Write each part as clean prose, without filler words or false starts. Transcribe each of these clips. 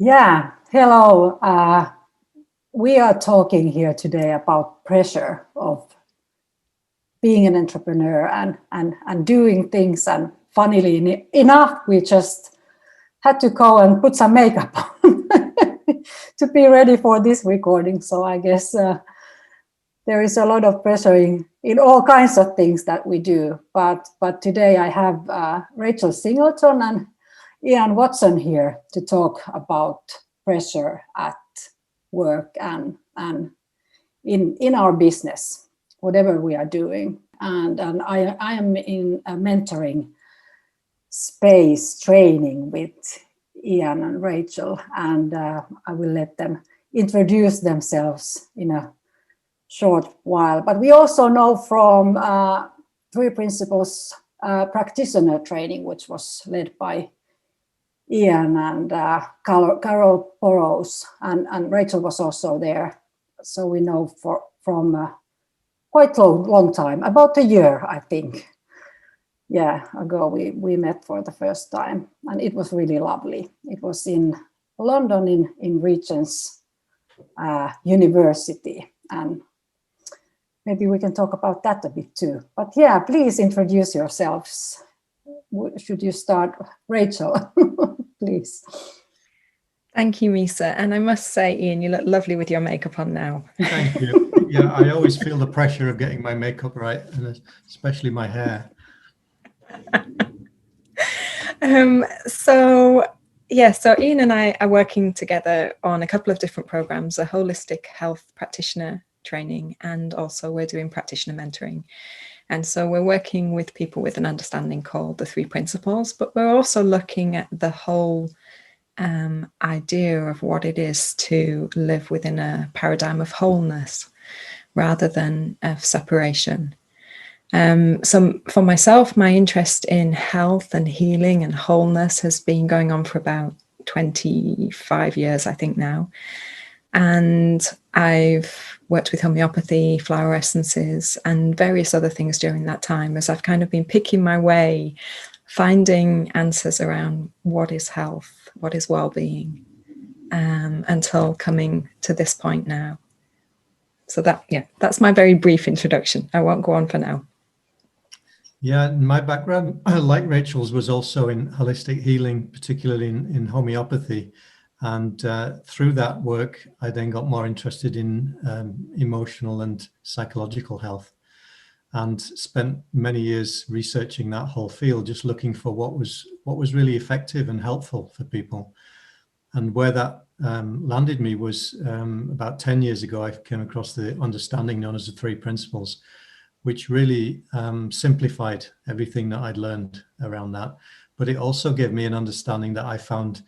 Yeah, hello. We are talking here today about pressure of being an entrepreneur and doing things. And funnily enough, we just had to go and put some makeup on to be ready for this recording. So I guess there is a lot of pressure in all kinds of things that we do. But today I have Rachel Singleton and Ian Watson here to talk about pressure at work and in our business, whatever we are doing. And I am in a mentoring space training with Ian and Rachel, and I will let them introduce themselves in a short while. But we also know from Three Principles practitioner training, which was led by Ian and Carol Porros, and Rachel was also there. So we know from quite long time, about a year, I think. Yeah, ago we met for the first time, and it was really lovely. It was in London in Regent's University, and maybe we can talk about that a bit too. But yeah, please introduce yourselves. Should you start, Rachel? Please. Thank you, Miisa. And I must say, Ian, you look lovely with your makeup on now. Thank you. Yeah, I always feel the pressure of getting my makeup right, and especially my hair. So Ian and I are working together on a couple of different programs, a holistic health practitioner training, and also we're doing practitioner mentoring. And so we're working with people with an understanding called the Three Principles, but we're also looking at the whole idea of what it is to live within a paradigm of wholeness rather than of separation. So for myself, my interest in health and healing and wholeness has been going on for about 25 years, I think now. And I've worked with homeopathy, flower essences, and various other things during that time as I've kind of been picking my way, finding answers around what is health, what is well-being, until coming to this point now. So that's my very brief introduction. I won't go on for now. Yeah, my background, like Rachel's, was also in holistic healing, particularly in homeopathy. And through that work, I then got more interested in emotional and psychological health, and spent many years researching that whole field, just looking for what was really effective and helpful for people. And where that landed me was about 10 years ago, I came across the understanding known as the Three Principles, which really simplified everything that I'd learned around that. But it also gave me an understanding that I found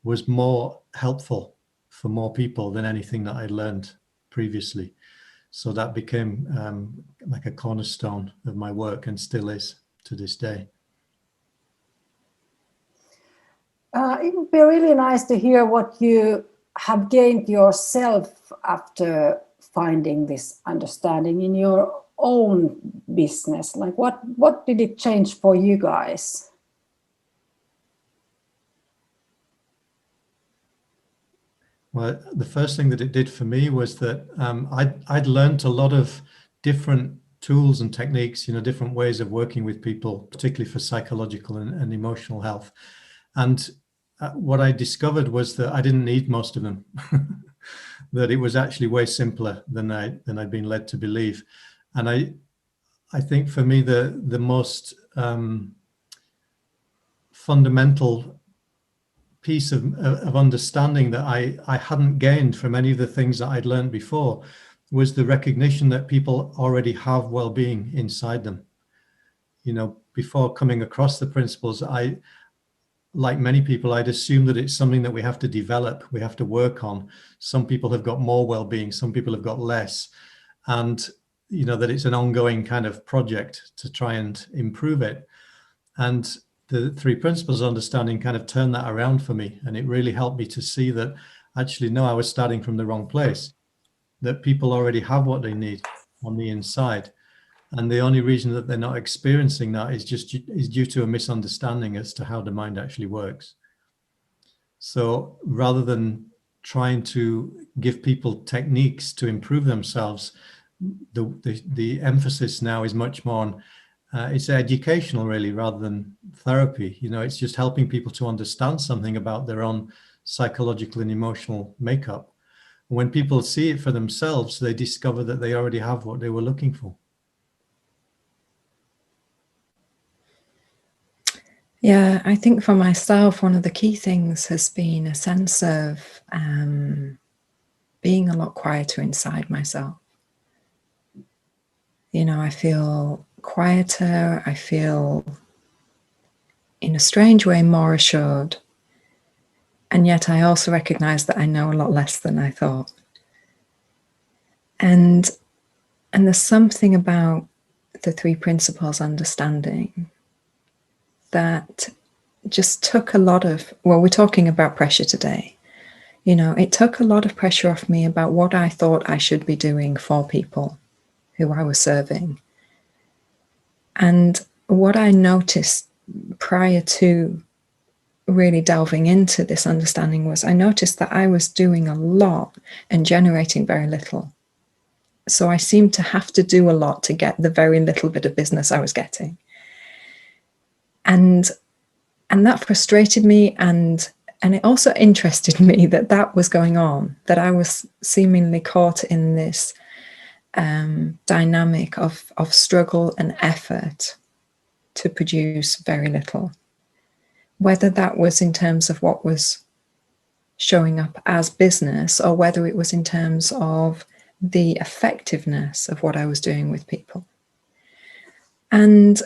was more helpful for more people than anything that I'd learned previously. So that became like a cornerstone of my work, and still is to this day. It would be really nice to hear what you have gained yourself after finding this understanding in your own business. Like what did it change for you guys? Well, the first thing that it did for me was that I'd learned a lot of different tools and techniques, different ways of working with people, particularly for psychological and emotional health. And what I discovered was that I didn't need most of them, that it was actually way simpler than I'd been led to believe. And I think for me, the most fundamental piece of understanding that I hadn't gained from any of the things that I'd learned before was the recognition that people already have well-being inside them. Before coming across the principles, like many people, I'd assumed that it's something that we have to develop, we have to work on. Some people have got more well-being, some people have got less, and that it's an ongoing kind of project to try and improve it. And the Three Principles understanding kind of turned that around for me, and it really helped me to see that actually, no, I was starting from the wrong place, that people already have what they need on the inside. And the only reason that they're not experiencing that is due to a misunderstanding as to how the mind actually works. So rather than trying to give people techniques to improve themselves, the emphasis now is much more on it's educational, really, rather than therapy. You know, it's just helping people to understand something about their own psychological and emotional makeup. When people see it for themselves, they discover that they already have what they were looking for. Yeah, I think for myself, one of the key things has been a sense of being a lot quieter inside myself. You know, I feel quieter, I feel, in a strange way, more assured. And yet I also recognize that I know a lot less than I thought. And there's something about the three principles understanding that just took a lot of, well, we're talking about pressure today. You know, it took a lot of pressure off me about what I thought I should be doing for people who I was serving. And what I noticed prior to really delving into this understanding was I noticed that I was doing a lot and generating very little. So I seemed to have to do a lot to get the very little bit of business I was getting. And that frustrated me, and it also interested me that that was going on, that I was seemingly caught in this dynamic of struggle and effort to produce very little. Whether that was in terms of what was showing up as business, or whether it was in terms of the effectiveness of what I was doing with people. And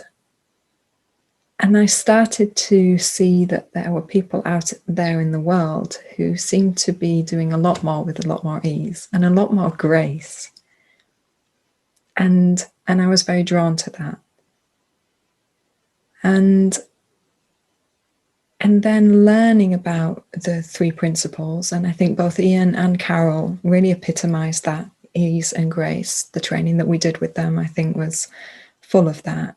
I started to see that there were people out there in the world who seemed to be doing a lot more with a lot more ease and a lot more grace. And I was very drawn to that. And then learning about the three principles, and I think both Ian and Carol really epitomized that ease and grace. The training that we did with them, I think, was full of that.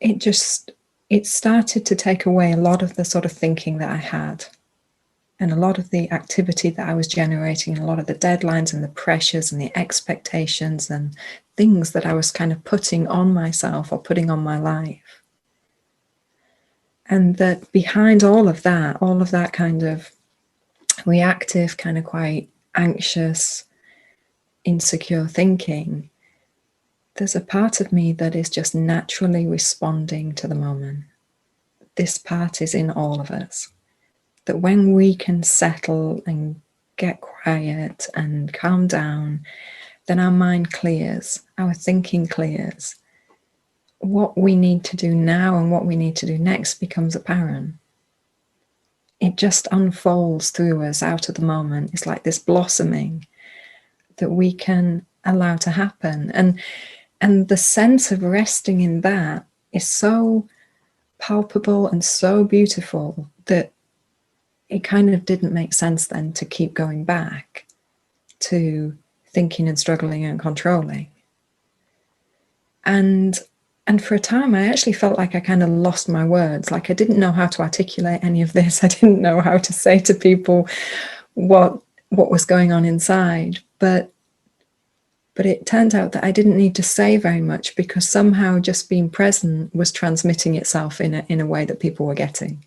It started to take away a lot of the sort of thinking that I had, and a lot of the activity that I was generating, and a lot of the deadlines and the pressures and the expectations and things that I was kind of putting on myself or putting on my life. And that behind all of that kind of reactive, kind of quite anxious, insecure thinking, there's a part of me that is just naturally responding to the moment. This part is in all of us. That when we can settle and get quiet and calm down, then our mind clears, our thinking clears. What we need to do now and what we need to do next becomes apparent. It just unfolds through us out of the moment. It's like this blossoming that we can allow to happen. And the sense of resting in that is so palpable and so beautiful that it kind of didn't make sense then to keep going back to thinking and struggling and controlling. And for a time, I actually felt like I kind of lost my words. Like I didn't know how to articulate any of this. I didn't know how to say to people what was going on inside. But it turned out that I didn't need to say very much, because somehow just being present was transmitting itself in a way that people were getting.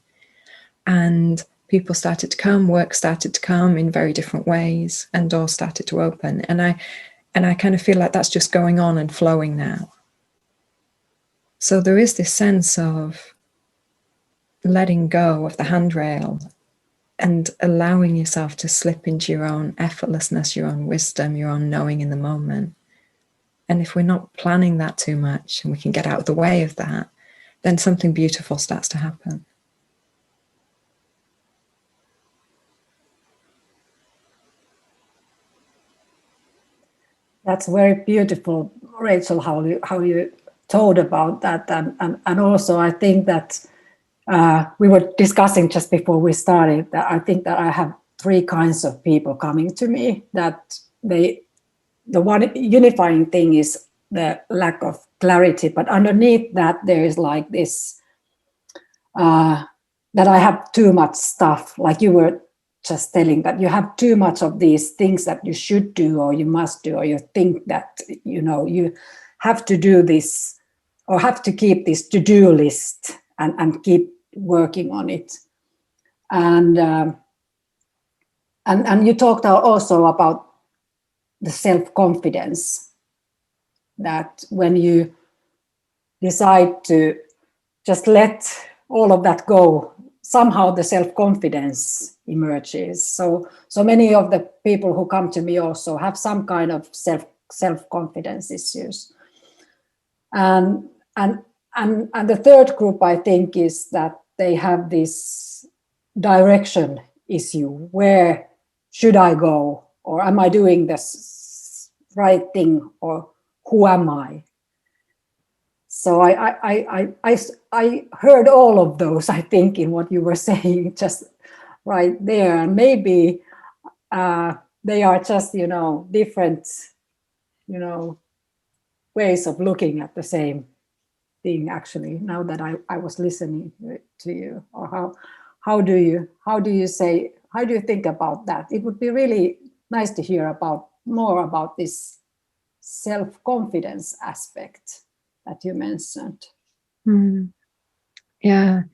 And people started to come, work started to come in very different ways, and doors started to open. And I kind of feel like that's just going on and flowing now. So there is this sense of letting go of the handrail and allowing yourself to slip into your own effortlessness, your own wisdom, your own knowing in the moment. And if we're not planning that too much and we can get out of the way of that, then something beautiful starts to happen. That's very beautiful, Rachel, how you told about that. And also I think that we were discussing just before we started that I think that I have three kinds of people coming to me, that the one unifying thing is the lack of clarity, but underneath that there is like this that I have too much stuff, like you were just telling, that you have too much of these things that you should do or you must do, or you think that, you have to do this or have to keep this to-do list and keep working on it. And you talked also about the self-confidence, that when you decide to just let all of that go, somehow the self-confidence emerges. So many of the people who come to me also have some kind of self-confidence issues. And the third group, I think, is that they have this direction issue. Where should I go? Or am I doing this right thing? Or who am I? So I heard all of those, I think, in what you were saying just right there. And maybe they are just, different, ways of looking at the same thing, actually, now that I was listening to you. Or how do you think about that? It would be really nice to hear more about this self-confidence aspect that you mentioned. Yeah.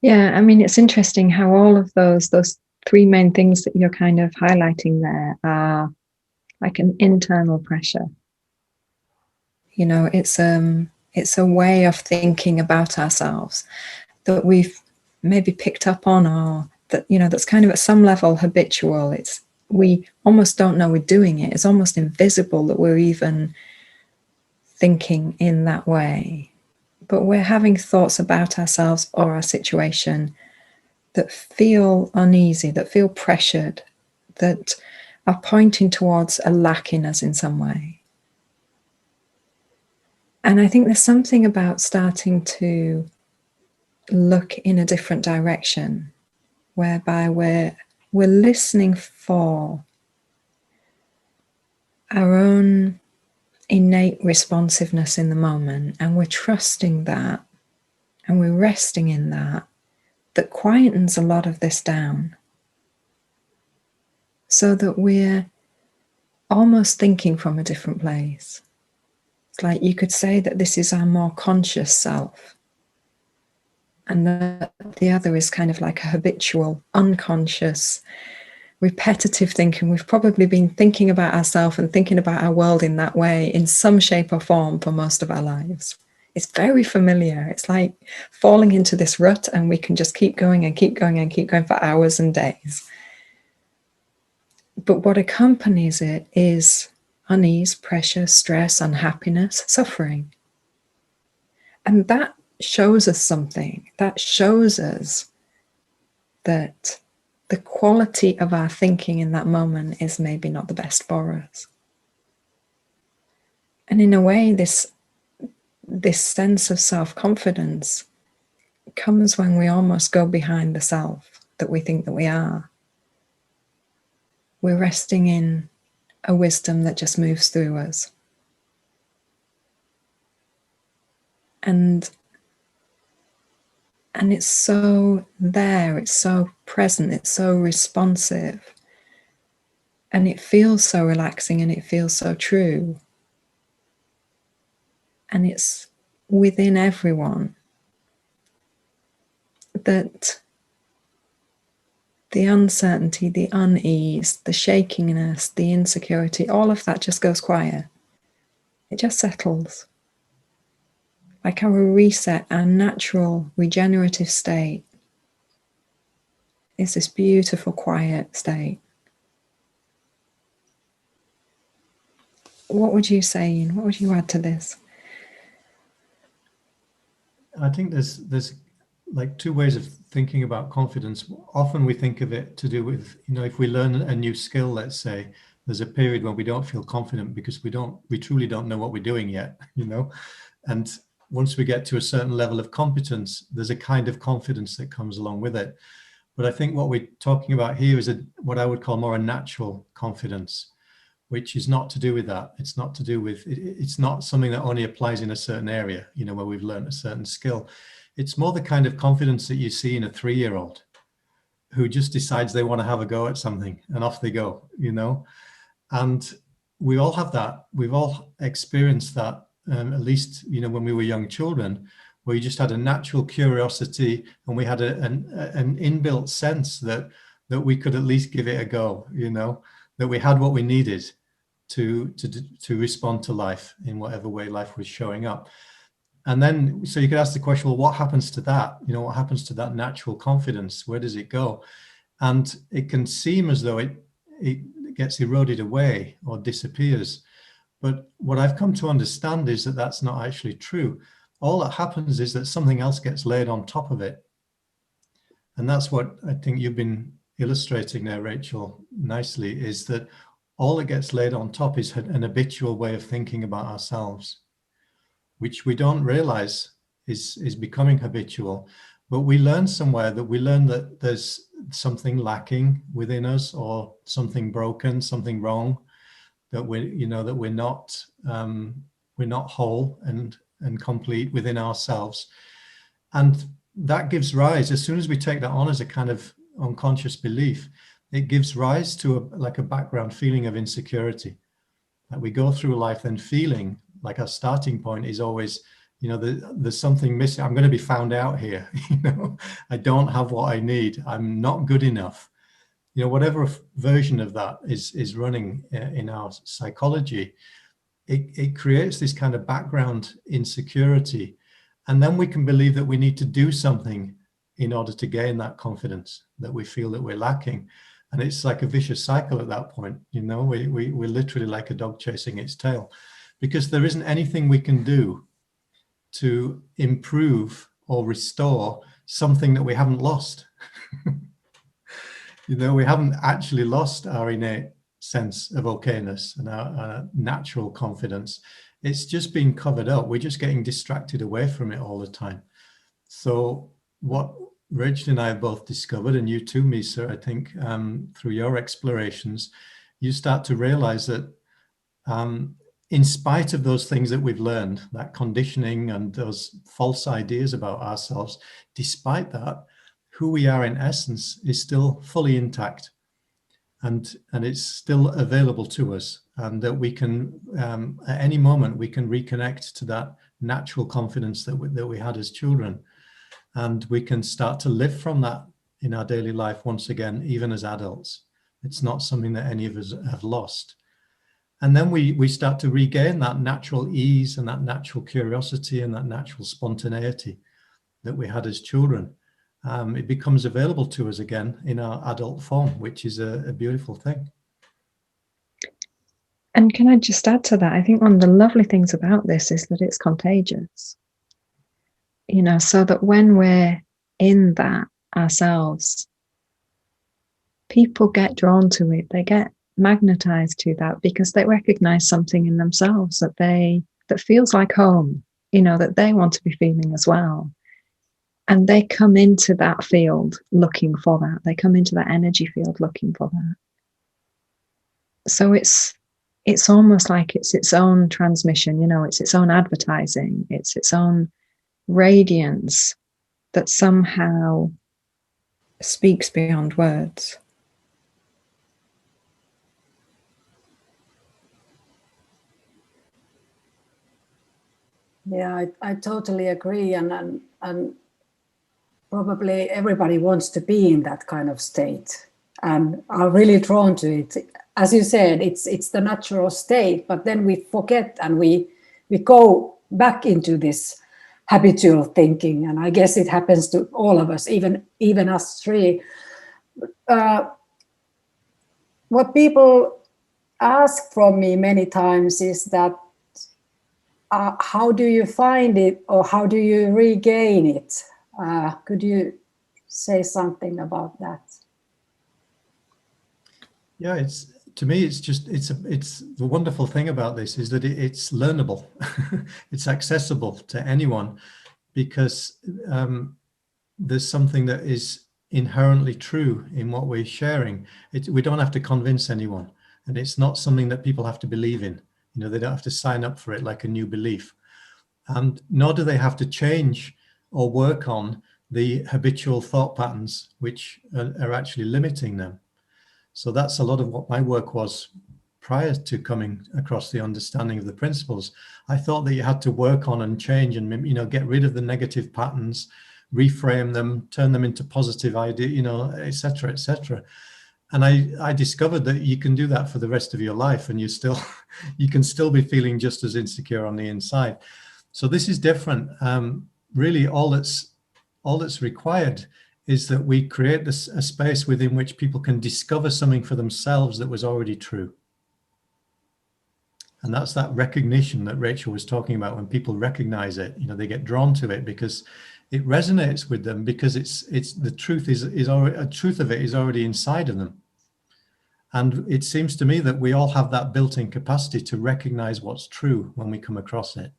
I mean, it's interesting how all of those three main things that you're kind of highlighting there are like an internal pressure. It's a way of thinking about ourselves that we've maybe picked up on, or that, that's kind of at some level habitual. We almost don't know we're doing it. It's almost invisible that we're even thinking in that way. But we're having thoughts about ourselves or our situation that feel uneasy, that feel pressured, that are pointing towards a lack in us in some way. And I think there's something about starting to look in a different direction, whereby we're listening for our own innate responsiveness in the moment, and we're trusting that, and we're resting in that quietens a lot of this down, so that we're almost thinking from a different place. It's like you could say that this is our more conscious self, and the other is kind of like a habitual, unconscious, repetitive thinking. We've probably been thinking about ourselves and thinking about our world in that way in some shape or form for most of our lives. It's very familiar. It's like falling into this rut, and we can just keep going and keep going and keep going for hours and days. But what accompanies it is unease, pressure, stress, unhappiness, suffering. And that shows us something. That shows us that the quality of our thinking in that moment is maybe not the best for us. And in a way, this sense of self-confidence comes when we almost go behind the self that we think that we are. We're resting in a wisdom that just moves through us. And it's so there, it's so present, it's so responsive. And it feels so relaxing, and it feels so true. And it's within everyone that the uncertainty, the unease, the shakiness, the insecurity, all of that just goes quiet. It just settles. Like our reset, our natural regenerative state is this beautiful, quiet state. What would you say, Ian? What would you add to this? I think there's like two ways of thinking about confidence. Often we think of it to do with, if we learn a new skill, let's say, there's a period when we don't feel confident because we truly don't know what we're doing yet, And once we get to a certain level of competence, there's a kind of confidence that comes along with it. But I think what we're talking about here is what I would call more a natural confidence, which is not to do with that. It's not something that only applies in a certain area, where we've learned a certain skill. It's more the kind of confidence that you see in a 3-year-old who just decides they want to have a go at something and off they go, you know. And we all have that. We've all experienced that, at least, you know, when we were young children, where you just had a natural curiosity and we had an inbuilt sense that we could at least give it a go, you know, that we had what we needed to respond to life in whatever way life was showing up. And then, so you could ask the question, well, what happens to that? You know, what happens to that natural confidence? Where does it go? And it can seem as though it gets eroded away or disappears. But what I've come to understand is that that's not actually true. All that happens is that something else gets laid on top of it. And that's what I think you've been illustrating there, Rachel, nicely, is that all that gets laid on top is an habitual way of thinking about ourselves, which we don't realize is becoming habitual. But we learn somewhere that there's something lacking within us, or something broken, something wrong, that we're not whole and complete within ourselves. And that gives rise, as soon as we take that on as a kind of unconscious belief, it gives rise to a background feeling of insecurity. That we go through life then feeling like our starting point is always, you know, there's something missing. I'm going to be found out here. You know, I don't have what I need. I'm not good enough. You know, whatever version of that is running in our psychology, it creates this kind of background insecurity. And then we can believe that we need to do something in order to gain that confidence that we feel that we're lacking. And it's like a vicious cycle at that point. You know, we're literally like a dog chasing its tail, because there isn't anything we can do to improve or restore something that we haven't lost. You know, we haven't actually lost our innate sense of okayness and our natural confidence. It's just being covered up. We're just getting distracted away from it all the time. So what Rachel and I have both discovered, and you too, Miisa, I think, through your explorations, you start to realize that in spite of those things that we've learned, that conditioning and those false ideas about ourselves, despite that, who we are in essence is still fully intact, and it's still available to us, and that we can, at any moment, we can reconnect to that natural confidence that we had as children, and we can start to live from that in our daily life once again, even as adults. It's not something that any of us have lost. And then we start to regain that natural ease and that natural curiosity and that natural spontaneity that we had as children. It becomes available to us again in our adult form, which is a beautiful thing. And can I just add to that? I think one of the lovely things about this is that it's contagious. You know, so that when we're in that ourselves, people get drawn to it. They get magnetized to that because they recognize something in themselves that feels like home, you know, that they want to be feeling as well. And they come into that field looking for that. They come into that energy field looking for that. So it's almost like it's its own transmission, you know, it's its own advertising, it's its own radiance that somehow speaks beyond words. Yeah, I totally agree, and probably everybody wants to be in that kind of state and are really drawn to it. As you said, it's the natural state, but then we forget and we go back into this habitual thinking, and I guess it happens to all of us, even us three. What people ask from me many times is that how do you find it, or how do you regain it? Could you say something about that? Yeah, it's the wonderful thing about this is that it's learnable. It's accessible to anyone, because there's something that is inherently true in what we're sharing. We don't have to convince anyone, and it's not something that people have to believe in. You know, they don't have to sign up for it like a new belief, and nor do they have to change or work on the habitual thought patterns which are actually limiting them. So that's a lot of what my work was prior to coming across the understanding of the principles. I thought that you had to work on and change and, you know, get rid of the negative patterns, reframe them, turn them into positive idea, you know, etc., etc. And I discovered that you can do that for the rest of your life, and you can still be feeling just as insecure on the inside. So this is different. Really, all that's required is that we create a space within which people can discover something for themselves that was already true. And that's that recognition that Rachel was talking about. When people recognize it, you know, they get drawn to it because it resonates with them, because it's the truth is already, a truth of it is already inside of them. And it seems to me that we all have that built-in capacity to recognize what's true when we come across it.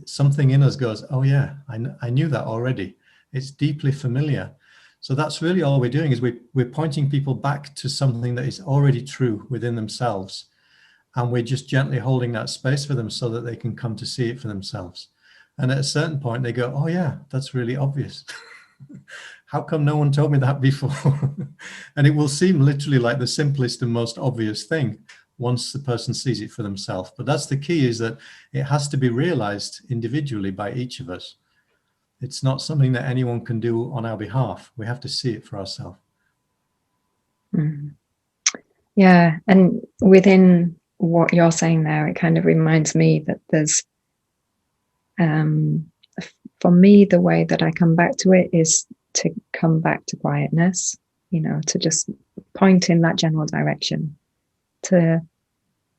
Something in us goes, oh yeah, I knew that already. It's deeply familiar. So that's really all we're doing, is we're pointing people back to something that is already true within themselves. And we're just gently holding that space for them so that they can come to see it for themselves. And at a certain point they go, oh yeah, that's really obvious. How come no one told me that before? And it will seem literally like the simplest and most obvious thing once the person sees it for themselves. But that's the key, is that it has to be realized individually by each of us. It's not something that anyone can do on our behalf. We have to see it for ourselves. Mm. Yeah, and within what you're saying there, it kind of reminds me that there's, for me, the way that I come back to it is to come back to quietness, you know, to just point in that general direction. To,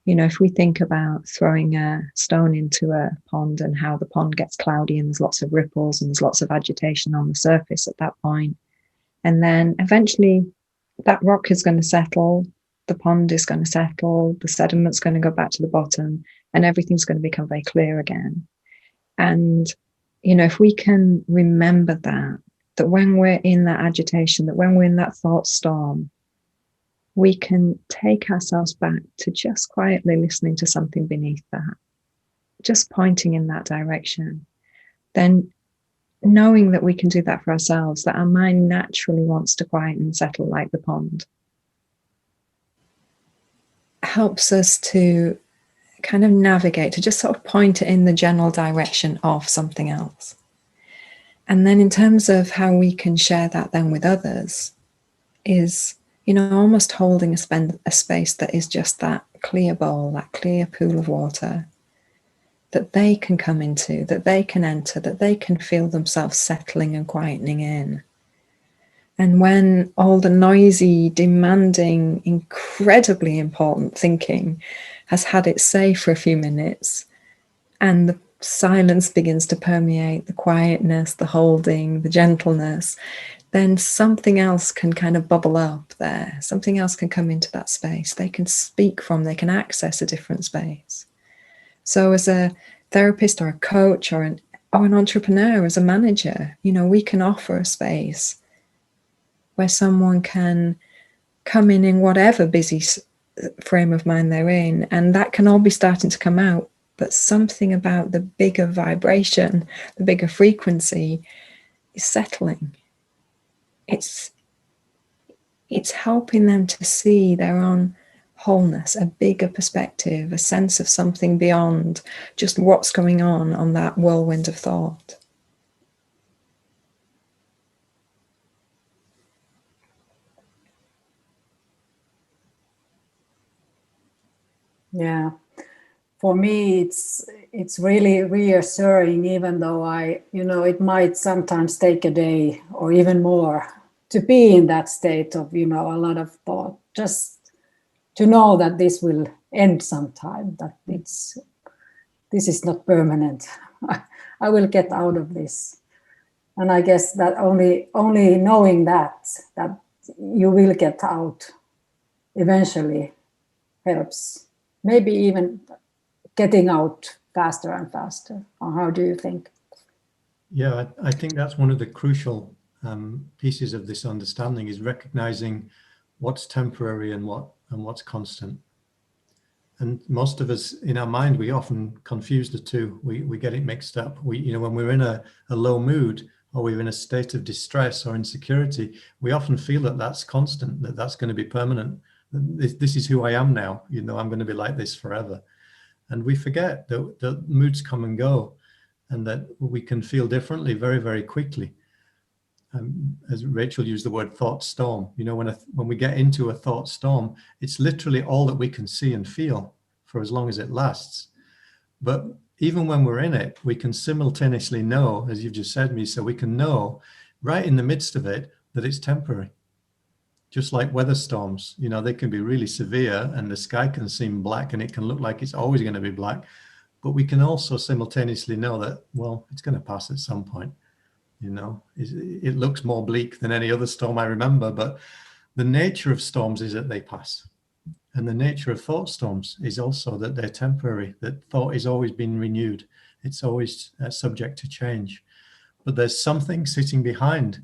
you know, if we think about throwing a stone into a pond and how the pond gets cloudy and there's lots of ripples and there's lots of agitation on the surface at that point, and then eventually that rock is going to settle, the pond is going to settle, the sediment's going to go back to the bottom, and everything's going to become very clear again. And, you know, if we can remember that when we're in that agitation, that when we're in that thought storm, we can take ourselves back to just quietly listening to something beneath that, just pointing in that direction, then knowing that we can do that for ourselves, that our mind naturally wants to quiet and settle like the pond, helps us to kind of navigate, to just sort of point it in the general direction of something else. And then in terms of how we can share that then with others is, you know, almost holding a space that is just that clear bowl, that clear pool of water that they can come into, that they can enter, that they can feel themselves settling and quietening in. And when all the noisy, demanding, incredibly important thinking has had its say for a few minutes, and the silence begins to permeate, the quietness, the holding, the gentleness, then something else can kind of bubble up there. Something else can come into that space. They can speak from, they can access a different space. So as a therapist or a coach or an entrepreneur, as a manager, you know, we can offer a space where someone can come in whatever busy frame of mind they're in, and that can all be starting to come out. But something about the bigger vibration, the bigger frequency is settling. It's helping them to see their own wholeness, a bigger perspective, a sense of something beyond just what's going on that whirlwind of thought. Yeah, for me, it's really reassuring, even though it might sometimes take a day or even more to be in that state of, a lot of thought, just to know that this will end sometime, that this is not permanent. I will get out of this. And I guess that only knowing that you will get out eventually helps. Maybe even getting out faster and faster. Or how do you think? Yeah, I think that's one of the crucial pieces of this understanding, is recognizing what's temporary and what's constant. And most of us in our mind, we often confuse the two. We get it mixed up. When we're in a low mood, or we're in a state of distress or insecurity, we often feel that that's constant, that that's going to be permanent. This is who I am now. I'm going to be like this forever. And we forget that the moods come and go, and that we can feel differently very, very quickly. As Rachel used the word thought storm, when we get into a thought storm, it's literally all that we can see and feel for as long as it lasts. But even when we're in it, we can simultaneously know, as you've just said, Miisa, we can know right in the midst of it that it's temporary. Just like weather storms, they can be really severe and the sky can seem black and it can look like it's always going to be black. But we can also simultaneously know that, well, it's going to pass at some point. It looks more bleak than any other storm I remember, but the nature of storms is that they pass. And the nature of thought storms is also that they're temporary, that thought is always being renewed. It's always subject to change. But there's something sitting behind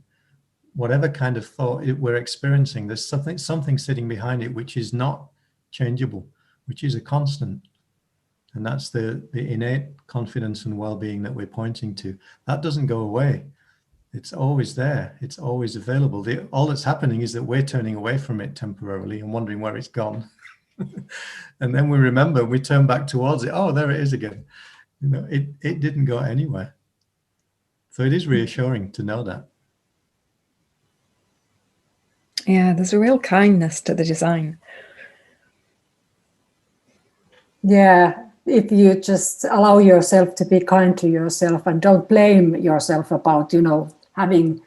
whatever kind of thought we're experiencing. There's something sitting behind it which is not changeable, which is a constant. And that's the innate confidence and well-being that we're pointing to. That doesn't go away. It's always there. It's always available. All that's happening is that we're turning away from it temporarily and wondering where it's gone. And then we remember, we turn back towards it. Oh, there it is again. It didn't go anywhere. So it is reassuring to know that. Yeah, there's a real kindness to the design. Yeah, if you just allow yourself to be kind to yourself and don't blame yourself about, having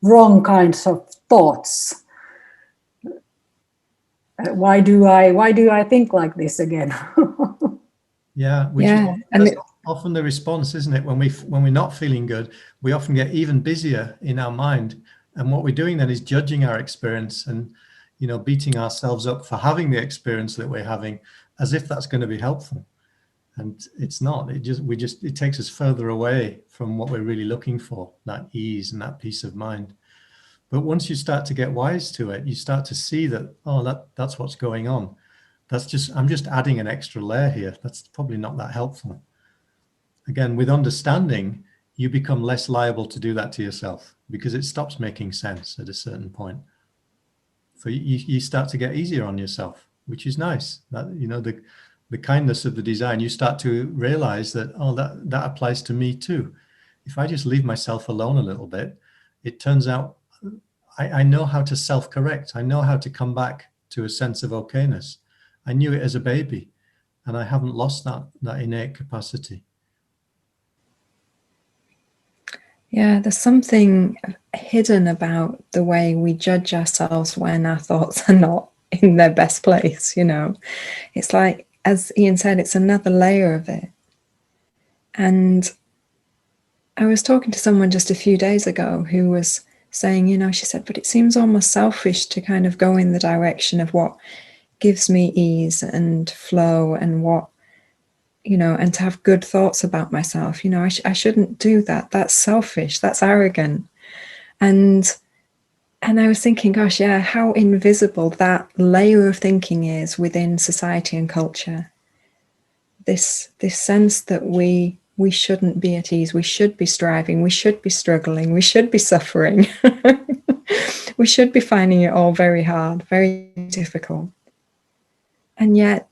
wrong kinds of thoughts. Why do I think like this again? Yeah, which is often the response, isn't it? When we're not feeling good, we often get even busier in our mind. And what we're doing then is judging our experience and, beating ourselves up for having the experience that we're having, as if that's going to be helpful. And it's not. It takes us further away from what we're really looking for, that ease and that peace of mind. But once you start to get wise to it, you start to see that, that's what's going on. I'm just adding an extra layer here. That's probably not that helpful. Again, with understanding, you become less liable to do that to yourself because it stops making sense at a certain point. So you start to get easier on yourself, which is nice. That, the kindness of the design, you start to realize that, that applies to me too. If I just leave myself alone a little bit, it turns out I know how to self-correct. I know how to come back to a sense of okayness. I knew it as a baby, and I haven't lost that innate capacity. Yeah, there's something hidden about the way we judge ourselves when our thoughts are not in their best place, It's like, as Ian said, it's another layer of it. And I was talking to someone just a few days ago who was saying, she said, but it seems almost selfish to kind of go in the direction of what gives me ease and flow and what, and to have good thoughts about myself. I shouldn't do that. That's selfish. That's arrogant. And I was thinking, gosh, yeah, how invisible that layer of thinking is within society and culture. This sense that we shouldn't be at ease. We should be striving. We should be struggling. We should be suffering. We should be finding it all very hard, very difficult. And yet,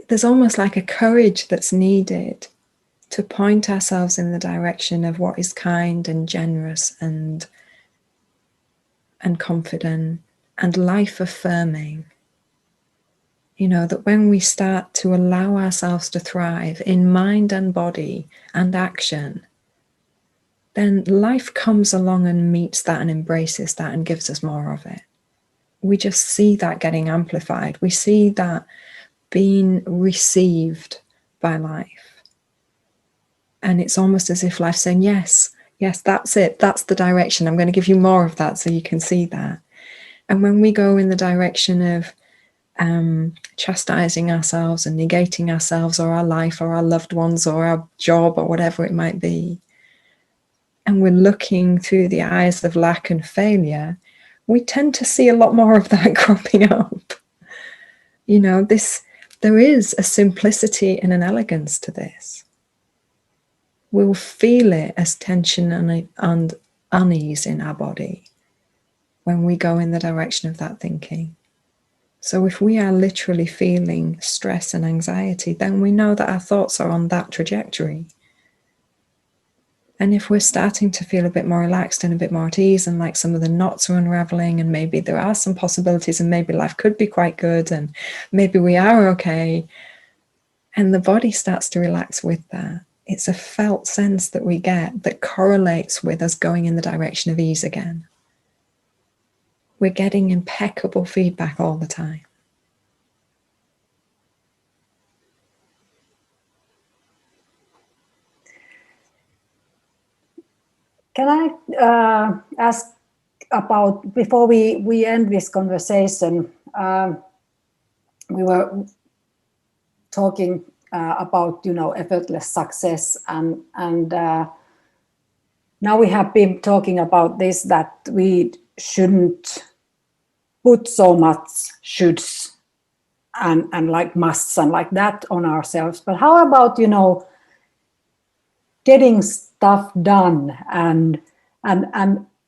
there's almost like a courage that's needed to point ourselves in the direction of what is kind and generous and confident and life-affirming. That when we start to allow ourselves to thrive in mind and body and action, then life comes along and meets that and embraces that and gives us more of it. We just see that getting amplified. We see that being received by life. And it's almost as if life's saying, yes, that's it. That's the direction. I'm going to give you more of that so you can see that. And when we go in the direction of chastising ourselves and negating ourselves or our life or our loved ones or our job or whatever it might be, and we're looking through the eyes of lack and failure, we tend to see a lot more of that cropping up. You know, there is a simplicity and an elegance to this. We'll feel it as tension and unease in our body when we go in the direction of that thinking. So if we are literally feeling stress and anxiety, then we know that our thoughts are on that trajectory. And if we're starting to feel a bit more relaxed and a bit more at ease, and like some of the knots are unraveling, and maybe there are some possibilities, and maybe life could be quite good, and maybe we are okay, and the body starts to relax with that. It's a felt sense that we get that correlates with us going in the direction of ease again. We're getting impeccable feedback all the time. Can I ask about, before we end this conversation, we were talking about, effortless success, and now we have been talking about this, that we shouldn't put so much shoulds and like musts and like that on ourselves. But how about, getting stuff done and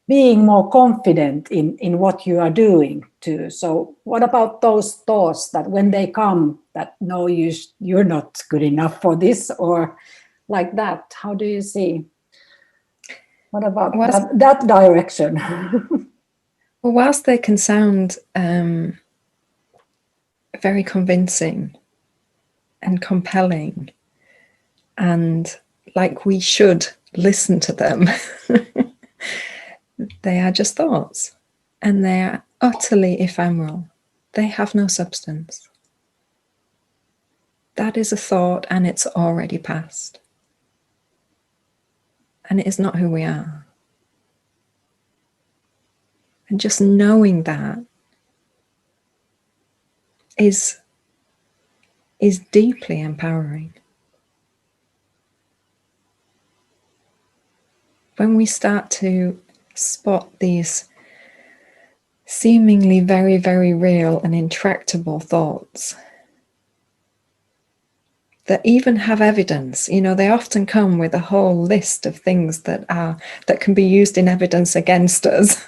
being more confident in what you are doing too? So what about those thoughts that when they come, that no, you're not good enough for this, or like that? How do you see? What about that direction? Well, whilst they can sound very convincing and compelling, and like we should listen to them, they are just thoughts, and they are utterly ephemeral. They have no substance. That is a thought, and it's already past. And it is not who we are. And just knowing that is deeply empowering. When we start to spot these seemingly very, very real and intractable thoughts that even have evidence, they often come with a whole list of things that can be used in evidence against us.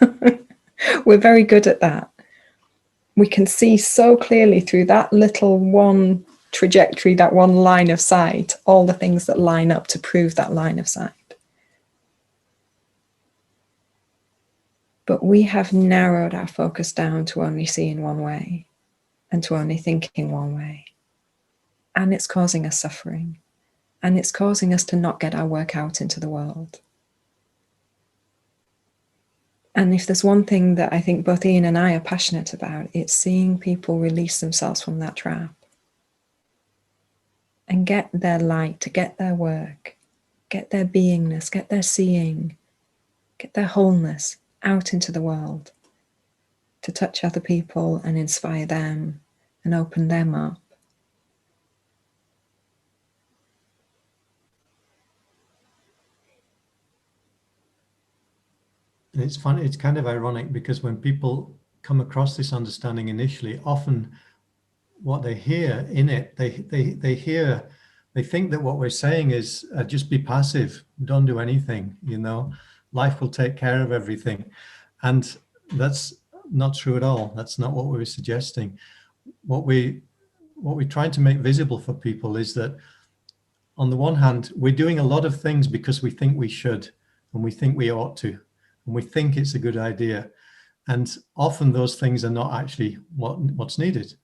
We're very good at that. We can see so clearly through that little one trajectory, that one line of sight, all the things that line up to prove that line of sight. But we have narrowed our focus down to only seeing one way and to only thinking one way. And it's causing us suffering. And it's causing us to not get our work out into the world. And if there's one thing that I think both Ian and I are passionate about, it's seeing people release themselves from that trap and get their light, to get their work, get their beingness, get their seeing, get their wholeness out into the world, to touch other people and inspire them and open them up. And it's funny, it's kind of ironic, because when people come across this understanding initially, often what they hear in it, they think that what we're saying is just be passive, don't do anything, life will take care of everything. And that's not true at all. That's not what we were suggesting. What we're trying to make visible for people is that, on the one hand, we're doing a lot of things because we think we should, and we think we ought to, and we think it's a good idea. And often those things are not actually what's needed.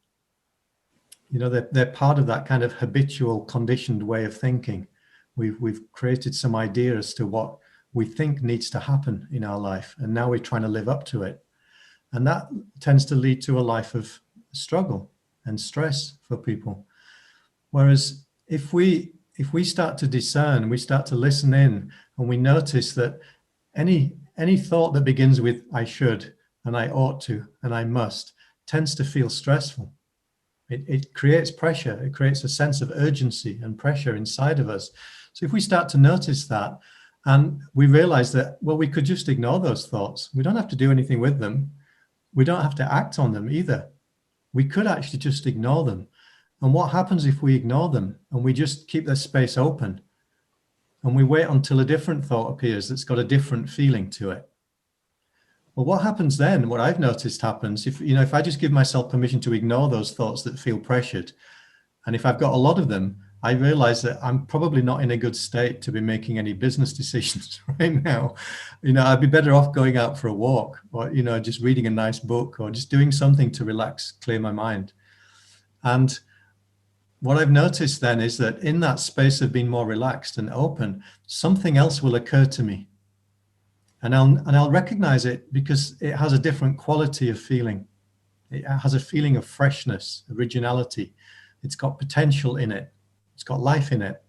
They're part of that kind of habitual, conditioned way of thinking. We've created some idea as to what we think needs to happen in our life, and now we're trying to live up to it. And that tends to lead to a life of struggle and stress for people. Whereas if we start to discern, we start to listen in, and we notice that any thought that begins with I should and I ought to and I must tends to feel stressful. It creates pressure. It creates a sense of urgency and pressure inside of us. So if we start to notice that, and we realize that, well, we could just ignore those thoughts. We don't have to do anything with them. We don't have to act on them either. we could actually just ignore them. And what happens if we ignore them and we just keep that space open and we wait until a different thought appears that's got a different feeling to it? Well, what happens then, what I've noticed happens, if I just give myself permission to ignore those thoughts that feel pressured, and if I've got a lot of them, I realize that I'm probably not in a good state to be making any business decisions right now. I'd be better off going out for a walk, or, just reading a nice book, or just doing something to relax, clear my mind. And what I've noticed then is that in that space of being more relaxed and open, something else will occur to me. And I'll recognize it because it has a different quality of feeling. It has a feeling of freshness, originality. It's got potential in it. It's got life in it.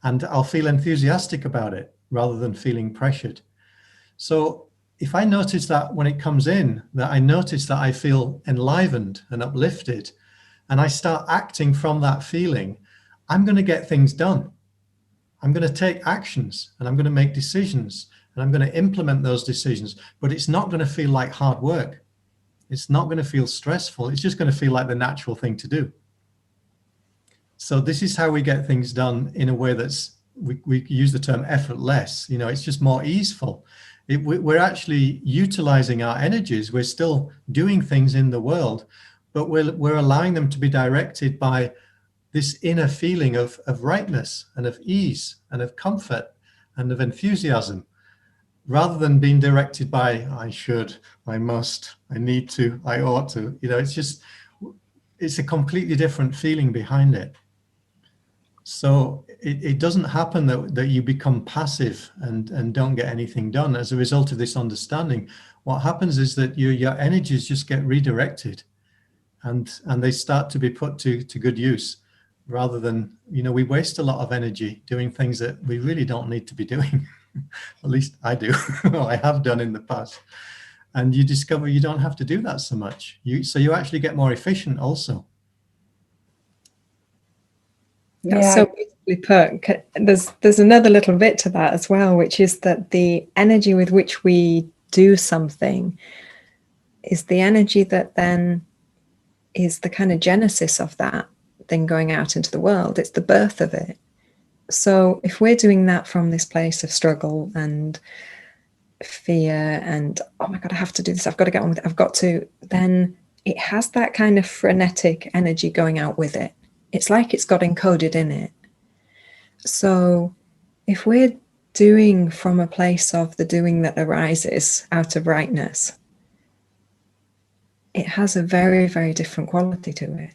And I'll feel enthusiastic about it rather than feeling pressured. So if I notice that when it comes in, that I notice that I feel enlivened and uplifted, and I start acting from that feeling, I'm going to get things done. I'm going to take actions, and I'm going to make decisions, and I'm going to implement those decisions, but it's not going to feel like hard work. It's not going to feel stressful. It's just going to feel like the natural thing to do. So this is how we get things done in a way that's, we use the term effortless. It's just more easeful. We're actually utilizing our energies. We're still doing things in the world, but we're allowing them to be directed by this inner feeling of rightness and of ease and of comfort and of enthusiasm, rather than being directed by I should, I must, I need to, I ought to. It's a completely different feeling behind it. So it doesn't happen that you become passive and don't get anything done as a result of this understanding. What happens is that your energies just get redirected and they start to be put to good use, rather than, we waste a lot of energy doing things that we really don't need to be doing. At least I do. I have done in the past. And you discover you don't have to do that so much. So you actually get more efficient also. That's so beautifully put. There's another little bit to that as well, which is that the energy with which we do something is the energy that then is the kind of genesis of that thing going out into the world. It's the birth of it. So if we're doing that from this place of struggle and fear and, oh my God, I have to do this, I've got to get on with it, I've got to, then it has that kind of frenetic energy going out with it. It's like it's got encoded in it. So if we're doing from a place of the doing that arises out of rightness, it has a very, very different quality to it.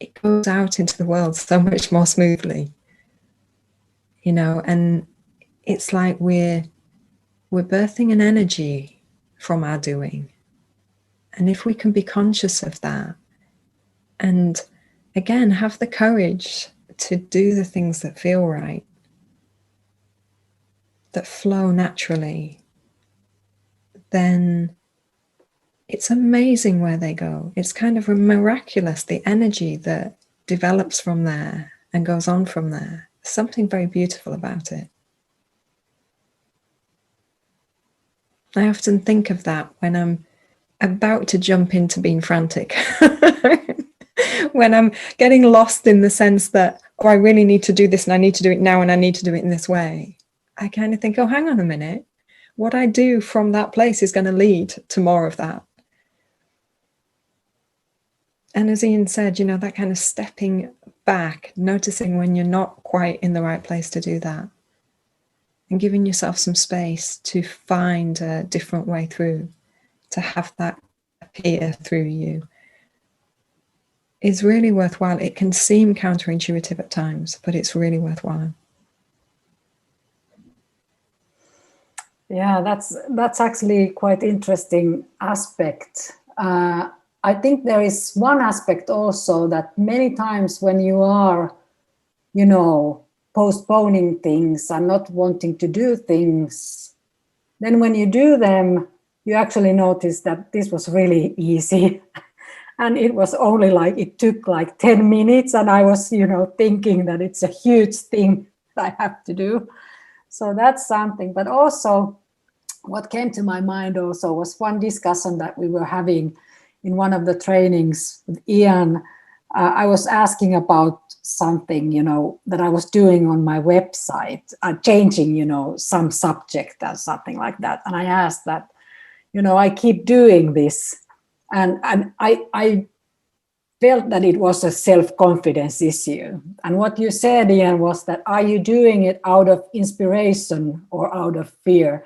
It goes out into the world so much more smoothly. And it's like we're birthing an energy from our doing. And if we can be conscious of that and again have the courage to do the things that feel right, that flow naturally, then it's amazing where they go. It's kind of miraculous, the energy that develops from there and goes on from there. Something very beautiful about it. I often think of that when I'm about to jump into being frantic. When I'm getting lost in the sense that, I really need to do this and I need to do it now and I need to do it in this way. I kind of think, hang on a minute. What I do from that place is going to lead to more of that. And as Ian said, that kind of stepping back, noticing when you're not quite in the right place to do that, and giving yourself some space to find a different way through, to have that appear through you, is really worthwhile. It can seem counterintuitive at times, but it's really worthwhile. Yeah, that's actually quite interesting aspect. I think there is one aspect also that many times when you are, postponing things and not wanting to do things, then when you do them, you actually notice that this was really easy. And it was only it took 10 minutes and I was, thinking that it's a huge thing that I have to do. So that's something. But also what came to my mind also was one discussion that we were having in one of the trainings with Ian, I was asking about something, that I was doing on my website, changing, some subject or something like that. And I asked that, I keep doing this. And I felt that it was a self-confidence issue. And what you said, Ian, was that, are you doing it out of inspiration or out of fear?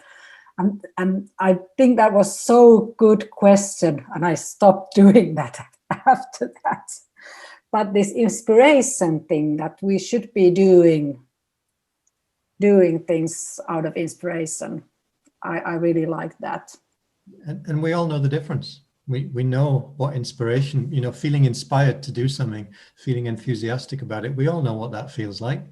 And I think that was so good question. And I stopped doing that after that. But this inspiration thing, that we should be doing things out of inspiration, I really like that. And we all know the difference. We know what inspiration, feeling inspired to do something, feeling enthusiastic about it. We all know what that feels like.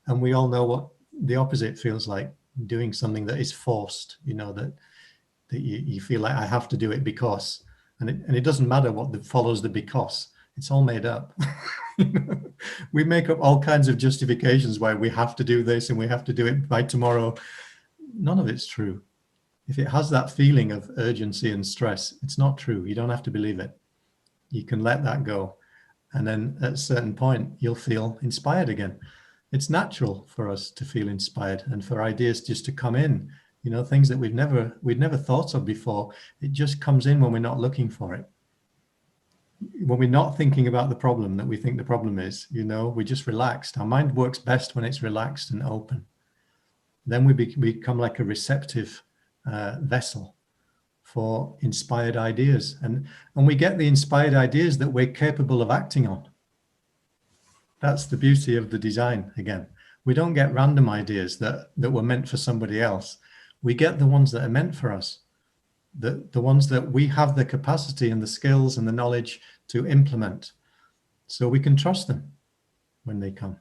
And we all know what the opposite feels like, doing something that is forced, that you feel like I have to do it because, and it doesn't matter what follows the because. It's all made up. We make up all kinds of justifications why we have to do this and we have to do it by tomorrow. None of it's true. If it has that feeling of urgency and stress, it's not true. You don't have to believe it. You can let that go. And then at a certain point, you'll feel inspired again. It's natural for us to feel inspired and for ideas just to come in, things that we'd never thought of before. It just comes in when we're not looking for it. When we're not thinking about the problem that we think the problem is, we're just relaxed. Our mind works best when it's relaxed and open. Then we become like a receptive vessel for inspired ideas. And we get the inspired ideas that we're capable of acting on. That's the beauty of the design again. We don't get random ideas that were meant for somebody else. We get the ones that are meant for us. The ones that we have the capacity and the skills and the knowledge to implement, so we can trust them when they come.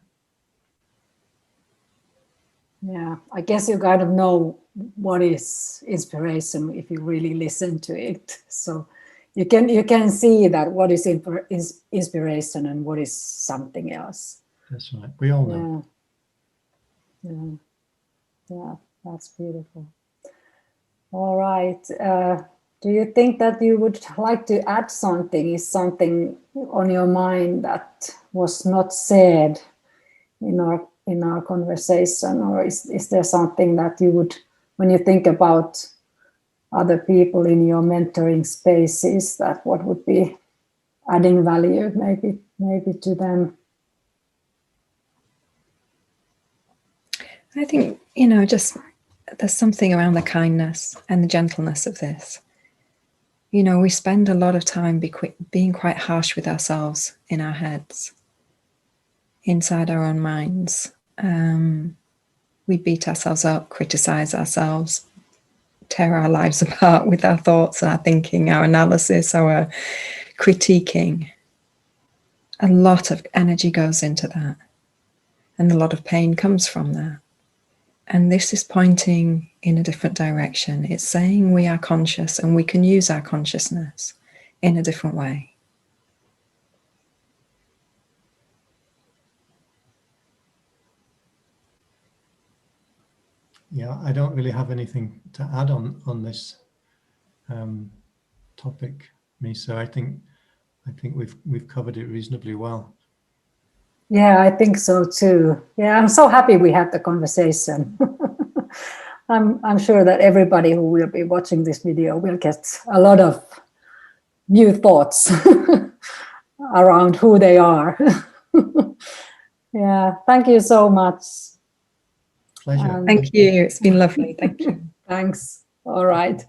Yeah, I guess you kind of know what is inspiration if you really listen to it. So you can see that what is inspiration and what is something else. That's right. We all know. Yeah, that's beautiful. All right. Do you think that you would like to add something? Is something on your mind that was not said in our conversation, or is there something that you would, when you think about other people in your mentoring spaces, that what would be adding value maybe to them? I think, just there's something around the kindness and the gentleness of this. We spend a lot of time being quite harsh with ourselves in our heads, inside our own minds. We beat ourselves up, criticize ourselves, tear our lives apart with our thoughts, our thinking, our analysis, our critiquing. A lot of energy goes into that, and a lot of pain comes from that. And this is pointing in a different direction. It's saying we are conscious and we can use our consciousness in a different way. Yeah, I don't really have anything to add on this topic, Miisa. I think we've covered it reasonably well. Yeah, I think so too. Yeah, I'm so happy we had the conversation. I'm sure that everybody who will be watching this video will get a lot of new thoughts around who they are. Yeah, thank you so much. Pleasure. Thank you. It's been lovely. Thank you. Thanks. All right.